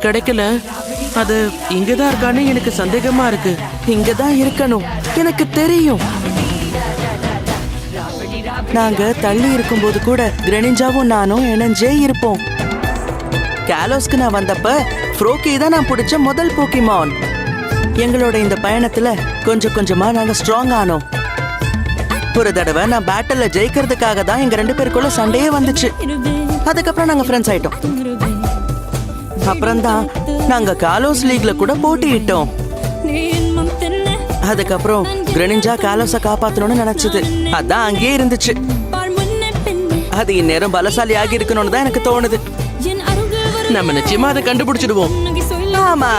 கிடைக்கல. அது இங்கதான் இருக்கான்னு எனக்கு சந்தேகமா இருக்கு. இங்கதான் இருக்கணும், எனக்கு தெரியும். நாங்க தள்ளி இருக்கும்போது கூட கிரெனிஞ்சாவும் நானும் இணைஞ்சே இருப்போம். கேலோஸ்க்கு நான் வந்தப்ப ஃப்ரோக்கி தான் நான் பிடிச்ச முதல் போக்கிமான். எங்களோட இந்த பயணத்துல கொஞ்சம் கொஞ்சமா நாங்க ஸ்ட்ராங் ஆனோம். ஒரு தடவை நான் பேட்டல்ல ஜெயிக்கிறதுக்காக தான் எங்க 2 பேருக்குள்ள சண்டையே வந்துச்சு. அதுக்கப்புறம் நாங்க ஃப்ரெண்ட்ஸ் ஆயிட்டோம். அப்புறம் தான் நாங்க காலோஸ் லீக்ல கூட போட்டியிட்டோம். அதுக்கப்புறம் கிரெனிஞ்சா காலோஸ காப்பாத்தணும்னு நினைச்சது. அதான் அங்கேயே இருந்துச்சு. அது இந்நேரம் பலசாலி ஆகி இருக்கணும்னு தான் எனக்கு தோணுது. நம்ம நிச்சயமா அதை கண்டுபிடிச்சிடுவோம். ஆமா.